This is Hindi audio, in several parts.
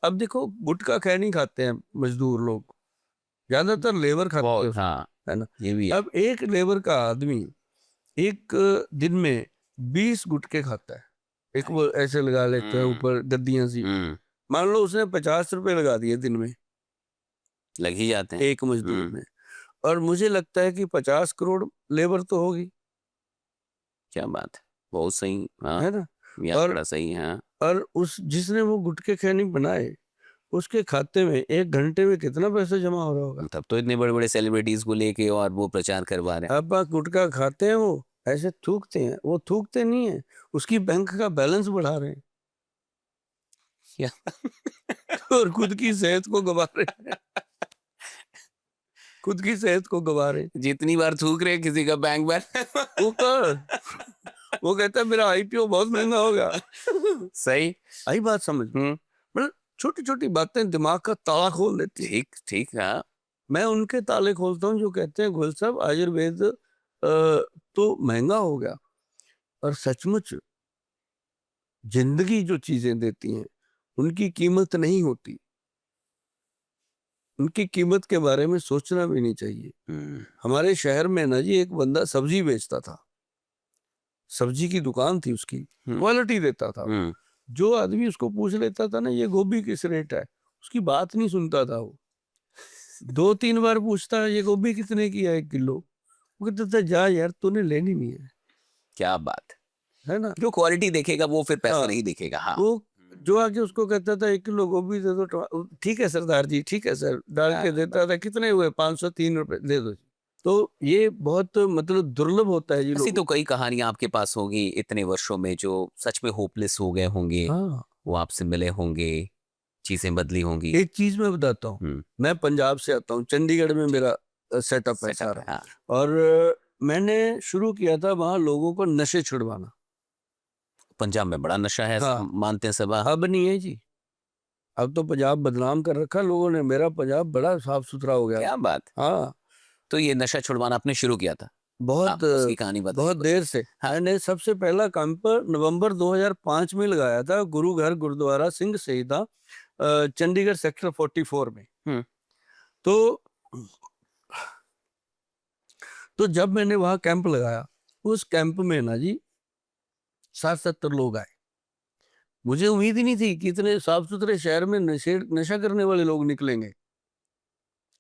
अब देखो गुटखा खैनी खाते हैं मजदूर लोग, ज्यादातर लेबर खाते हैं बहुत, उसको, हाँ है ना। ये भी है। अब एक लेबर का आदमी एक दिन में 20 गुटखे खाता है। एक वो ऐसे लगा लेते हैं ऊपर गद्दियां सी, मान लो उसने 50 रुपए लगा दिए दिन में लग ही जाते हैं। एक मजदूर में, और मुझे लगता है कि 50 करोड़ लेबर तो होगी, क्या बात है, बहुत सही, हाँ है ना। ये और आंकड़ा सही है, हाँ। और उस जिसने वो गुटखे खैनी बनाए उसके खाते में 1 घंटे में कितना पैसा जमा हो रहा होगा। तब तो इतने बड़े बड़े सेलिब्रिटीज को लेके और वो प्रचार करवा रहे हैं। अब आप गुटखा खाते हैं, वो ऐसे थूकते हैं, वो थूकते नहीं है, उसकी बैंक का बैलेंस बढ़ा रहे हैं क्या? और खुद की सेहत को गवा रहे हैं, खुद की सेहत को गवा रहे हैं। जितनी बार थूक रहे हैं, किसी का बैंक बैलेंस वो कर वो कहता है मेरा आईपीओ बहुत महंगा होगा। सही। आई बात समझ में, मतलब छोटी छोटी बातें दिमाग का ताला खोल देती है। ठीक ठीक, हाँ। मैं उनके ताले खोलता हूँ जो कहते हैं गोयल साहब आयुर्वेद तो महंगा हो गया, और सचमुच जिंदगी जो चीजें देती हैं उनकी कीमत नहीं होती, उनकी कीमत के बारे में सोचना भी नहीं चाहिए। हमारे शहर में ना जी एक बंदा सब्जी बेचता था, सब्जी की दुकान थी उसकी, क्वालिटी देता था। जो आदमी उसको पूछ लेता था ना ये गोभी किस रेट है, उसकी बात नहीं सुनता था वो। 2-3 बार पूछता ये गोभी कितने की है 1 किलो, वो कहता था जा यार तूने लेनी नहीं है, क्या बात है ना। जो क्वालिटी देखेगा वो फिर पैसा हाँ, नहीं दिखेगा, हाँ। वो जो आके उसको कहता था 1 किलो गोभी दे दो, ठीक है सरदार जी ठीक है सर, डाल के देता था, कितने हुए 503 रुपए दे दो जी। तो ये बहुत मतलब दुर्लभ होता है जी ऐसी लोग। तो कई कहानियां आपके पास होगी इतने वर्षों में, जो सच में होपलेस हो गए होंगे, हाँ, वो आपसे मिले होंगे, चीजें बदली होंगी। एक चीज मैं बताता हूँ, मैं पंजाब से आता हूँ, चंडीगढ़ में मेरा सेटअप है सेटअप है, सारा, हाँ। और मैंने शुरू किया था वहां लोगों को नशे छुड़वाना। पंजाब में बड़ा नशा है, हाँ, मानते हैं सब, हाँ। अब नहीं है जी, अब तो पंजाब बदनाम कर रखा लोगों ने, मेरा पंजाब बड़ा साफ सुथरा हो गया। क्या बात। हाँ, तो ये नशा छुड़वाना आपने शुरू किया था? बहुत उसकी कहानी बताइए बहुत कुछ। देर से। हाँ। मैंने सबसे पहला कैंप नवंबर 2005 में लगाया था, गुरु घर गुरुद्वारा सिंह शहीदा चंडीगढ़ सेक्टर 44 में। तो जब मैंने वहां कैंप लगाया, उस कैंप में ना जी 60-70 लोग आए। मुझे उम्मीद ही नहीं थी कि इतने साफ सुथरे शहर में नशा करने वाले लोग निकलेंगे।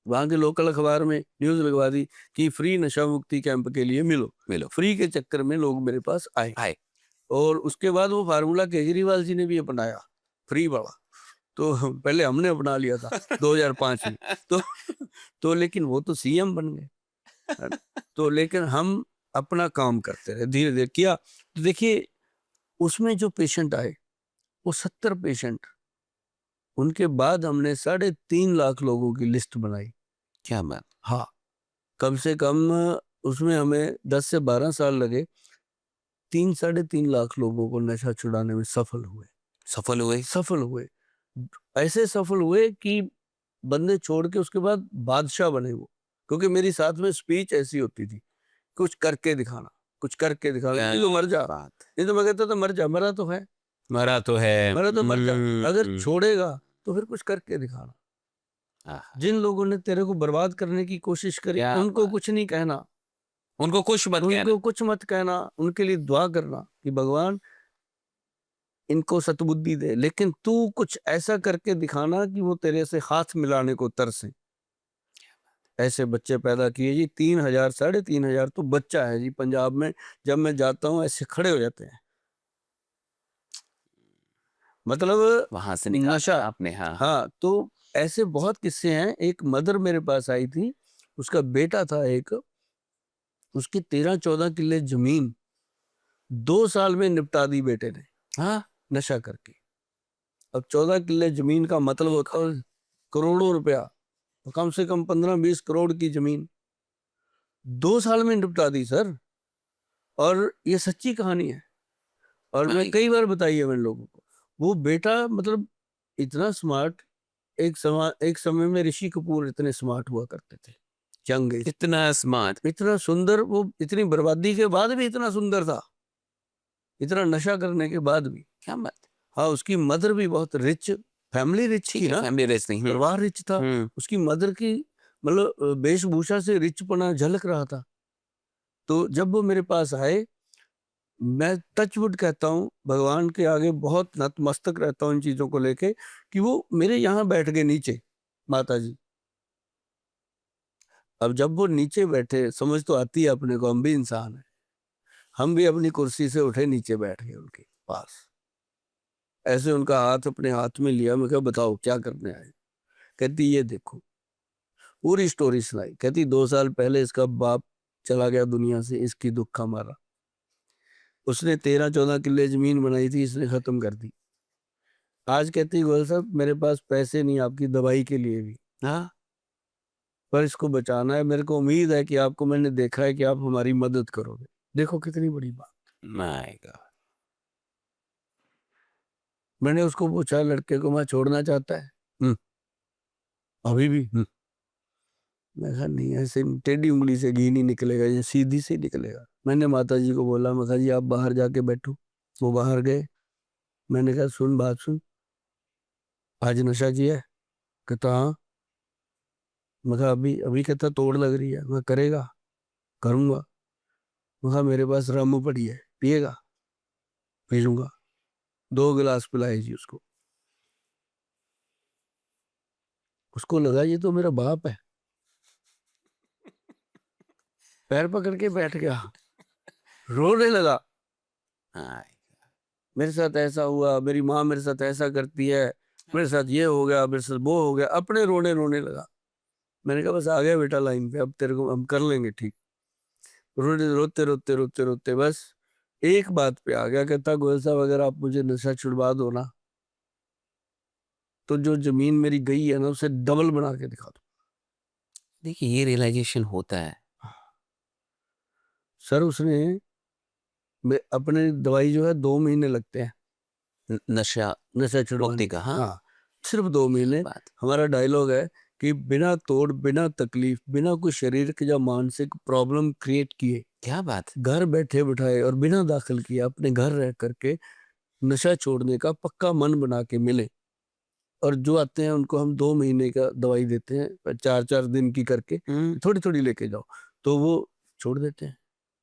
वहां के लोकल अखबार में न्यूज लगवा दी कि फ्री नशा मुक्ति कैंप के लिए मिलो मिलो। फ्री के चक्कर में लोग मेरे पास आए। आए। और उसके बाद वो फार्मूला केजरीवाल जी ने भी अपनाया, फ्री वाला। तो पहले हमने अपना लिया था 2005 में। तो लेकिन वो तो सीएम बन गए, है ना? तो लेकिन हम अपना काम करते रहे, धीरे धीरे किया। तो देखिए उसमें जो पेशेंट आए वो 70 पेशेंट, उनके बाद हमने 3.5 लाख लोगों की लिस्ट बनाई। क्या बात। हाँ, कम से कम उसमें हमें 10 से 12 साल लगे, 3-3.5 लाख लोगों को नशा छुड़ाने में सफल हुए। सफल हुए? सफल हुए, ऐसे सफल हुए कि बंदे छोड़ के उसके बाद बादशाह बने वो। क्योंकि मेरी साथ में स्पीच ऐसी होती थी, कुछ करके दिखाना, कुछ करके दिखाना, नहीं तो मर जा। बात। नहीं तो मैं कहता था मर जा, मरा तो है, मरा तो है। मरा तो मर जा, अगर छोड़ेगा तो फिर कुछ करके दिखाना। जिन लोगों ने तेरे को बर्बाद करने की कोशिश करी क्या उनको बात। कुछ नहीं कहना, उनको कुछ मत कहना। उनको कुछ मत कहना, उनके लिए दुआ करना कि भगवान इनको सतबुद्धि दे, लेकिन तू कुछ ऐसा करके दिखाना कि वो तेरे से हाथ मिलाने को तरसे। ऐसे बच्चे पैदा किए जी, 3,000 3,500 तो बच्चा है जी पंजाब में। जब मैं जाता हूँ ऐसे खड़े हो जाते हैं, मतलब वहां से निकाला नशा। आपने, हाँ। हाँ, तो ऐसे बहुत किस्से हैं। एक मदर मेरे पास आई थी, उसका बेटा था एक, उसकी 13-14 किले जमीन 2 साल में निपटा दी बेटे ने, हाँ, नशा करके। अब 14 किले जमीन का मतलब होता है करोड़ों रुपया, तो कम से कम 15-20 करोड़ की जमीन 2 साल में निपटा दी सर। और ये सच्ची कहानी है, और मैं कई बार बताई है मैंने लोगों को। वो बेटा मतलब इतना स्मार्ट, एक समय में ऋषि कपूर इतने स्मार्ट हुआ करते थे, यंग एज, इतना स्मार्ट, इतना सुंदर, वो इतनी बर्बादी के बाद भी इतना सुंदर था, इतना नशा करने के बाद भी। क्या बात। हाँ, उसकी मदर भी बहुत रिच फैमिली रिच ठीक थी है, ना, फैमिली रिच नहीं। परिवार रिच था, उसकी मदर की मतलब वेशभूषा से रिचपना झलक रहा था। तो जब वो मेरे पास आए, मैं टचवुड कहता हूँ, भगवान के आगे बहुत नतमस्तक रहता हूँ इन चीज़ों को लेके, कि वो मेरे यहाँ बैठ गए नीचे, माताजी। अब जब वो नीचे बैठे, समझ तो आती है अपने को, हम भी इंसान हैं। हम भी अपनी कुर्सी से उठे, नीचे बैठ गए उनके पास। ऐसे उनका हाथ अपने हाथ में लिया, मैं कहा बताओ क्या करने आए? कहती ये देखो, पूरी स्टोरी सुनाई। कहती 2 साल पहले इसका बाप चला गया दुनिया से, इसकी दुख हमारा। उसने 13-14 किले जमीन बनाई थी, इसने खत्म कर दी। आज कहती गोयल साहब मेरे पास पैसे नहीं आपकी दवाई के लिए भी, हाँ, पर इसको बचाना है। मेरे को उम्मीद है कि आपको, मैंने देखा है कि आप हमारी मदद करोगे। देखो कितनी बड़ी बात। My God. मैंने उसको पूछा, लड़के को मैं छोड़ना चाहता है? अभी भी? मैं कहा नहीं, ऐसे टेढ़ी उंगली से घी नहीं निकलेगा, ये सीधी से निकलेगा। मैंने माता जी को बोला, मैं कहा जी आप बाहर जाके बैठो। वो बाहर गए। मैंने कहा सुन, बात सुन, आज नशा किया है? कहता हाँ। मैं कहा अभी अभी? कहता तोड़ लग रही है। मैं करेगा? करूंगा। मैं कहा मेरे पास रम पड़ी है, पिएगा? पी लूंगा। 2 गिलास पिलाए जी उसको। उसको लगा ये तो मेरा बाप है। पैर पकड़ के बैठ गया, रोने लगा। हाँ, मेरे साथ ऐसा हुआ, मेरी माँ मेरे साथ ऐसा करती है, मेरे साथ ये हो गया, मेरे साथ वो हो गया, अपने रोने रोने लगा। मैंने कहा बस आ गया बेटा लाइन पे, अब तेरे को हम कर लेंगे ठीक। रोने रोते रोते रोते रोते बस एक बात पे आ गया। कहता गोयल साहब अगर आप मुझे नशा छुड़वा दो ना, तो जो जमीन मेरी गई है ना, उसे डबल बना के दिखा दो। देखिए ये रियलाइजेशन होता है। सर उसने अपने दवाई जो है 2 महीने लगते हैं नशा नशा छुड़वाने मुक्ति के। का, हाँ, हाँ, सिर्फ 2 महीने। बात। हमारा डायलॉग है कि बिना तोड़, बिना तकलीफ, बिना कोई शारीरिक या मानसिक प्रॉब्लम क्रिएट किए, क्या बात। घर बैठे बिठाए और बिना दाखिल किए अपने घर रह करके नशा छोड़ने का पक्का मन बना के मिले। और जो आते हैं उनको हम 2 महीने का दवाई देते हैं, 4-4 दिन की करके, थोड़ी थोड़ी लेके जाओ, तो वो छोड़ देते हैं।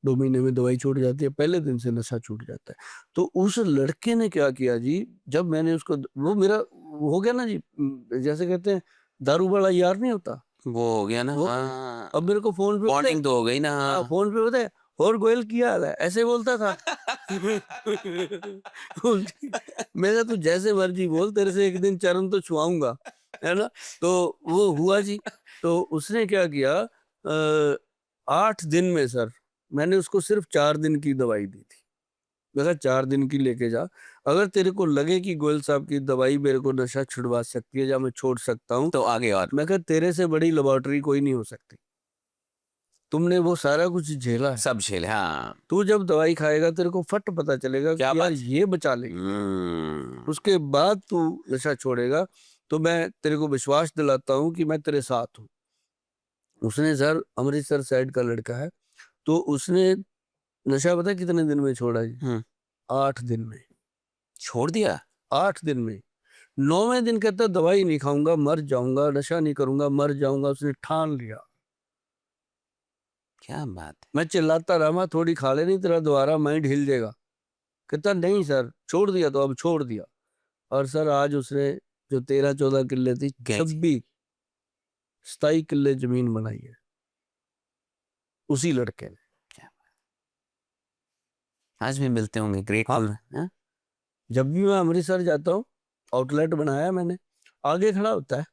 2 महीने में दवाई छूट जाती है, पहले दिन से नशा छूट जाता है। तो उस लड़के ने क्या किया जी, जब मैंने उसको, वो मेरा हो गया ना जी, जैसे कहते हैं दारू वाला यार नहीं होता वो हो गया ना, वो। हाँ। अब मेरे को फोन पे बॉन्डिंग तो हो गई ना, हाँ, हाँ। फोन पे पता है, और गोयल किया हाल है, ऐसे बोलता था। मैं कहा तू जैसे मर्जी बोल, तेरे से एक दिन चरण तो छुआऊंगा, है ना। तो वो हुआ जी। तो उसने क्या किया, 8 दिन में सर, मैंने उसको सिर्फ 4 दिन की दवाई दी थी। मैं कहा 4 दिन की लेके जा, अगर तेरे को लगे कि गोयल साहब की दवाई मेरे को नशा छुड़वा सकती है या मैं छोड़ सकता हूँ, तो आगे और मैं कहा तेरे से बड़ी लेबोरेटरी कोई नहीं हो सकती। तुमने वो सारा कुछ झेला है, सब झेल, हाँ। तू जब दवाई खाएगा तेरे को फट पता चलेगा क्या कि यार बात। ये बचा लेगी। उसके बाद तू नशा छोड़ेगा, तो मैं तेरे को विश्वास दिलाता हूँ कि मैं तेरे साथ हूँ। उसने सर, अमृतसर साइड का लड़का है, तो उसने नशा पता है कितने दिन में छोड़ा जी? 8 दिन में। छोड़ दिया। 8 दिन में। 9वें दिन कहता दवाई नहीं खाऊंगा, मर जाऊंगा, नशा नहीं करूंगा, मर जाऊंगा। उसने ठान लिया। क्या बात है। मैं चिल्लाता रहा, मैं थोड़ी खा ले, नहीं तेरा दोबारा माइंड हिल जाएगा। कहता नहीं सर, छोड़ दिया तो अब छोड़ दिया। और सर आज उसने जो 13-14 किले थी, गए जी। 26-27 किले जमीन बनाई है उसी लड़के ने। क्या बात। आज भी मिलते होंगे, ग्रेटफुल। हाँ? जब भी मैं अमृतसर जाता हूँ, आउटलेट बनाया मैंने, आगे खड़ा होता है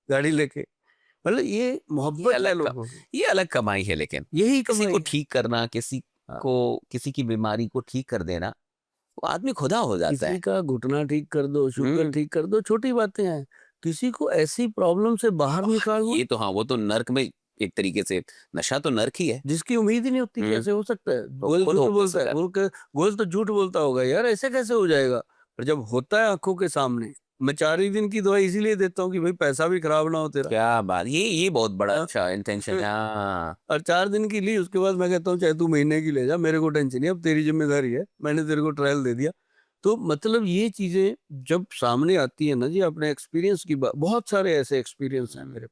गाड़ी लेके। मतलब ये ये मोहब्बत है अलग लोगों की, ये अलग कमाई है, लेकिन यही किसी कमाई को है। ठीक करना, किसी हाँ, को, किसी की बीमारी को ठीक कर देना, वो आदमी खुदा हो जाता किसी है। का घुटना ठीक कर दो, शुगर ठीक कर दो, छोटी बातें हैं। किसी को ऐसी प्रॉब्लम से बाहर निकालना ये तो हाँ, वो तो नर्क में, एक तरीके से नशा तो नर्क ही है। जिसकी उम्मीद ही नहीं होती, कैसे हो सकता है? वो गोयल खुद झूठ होपलेस बोलता हो है, जाता गोयल तो झूठ बोलता होगा यार, ऐसे कैसे हो जाएगा? पर जब होता है आंखों के सामने, मैं 4 ही दिन की दवाई इसीलिए देता हूँ कि भाई पैसा भी खराब ना हो है। तेरा। क्या बात, ये बहुत बड़ा हाँ? अच्छा इंटेंशन है, हाँ। और 4 दिन की ली, उसके बाद मैं कहता हूँ चाहे तू महीने की ले जा, मेरे को टेंशन नहीं, अब तेरी जिम्मेदारी है, मैंने तेरे को ट्रायल दे दिया, तो मतलब ये चीजें जब सामने आती है ना जी, अपने एक्सपीरियंस की बात, बहुत सारे ऐसे एक्सपीरियंस हैं मेरे पास।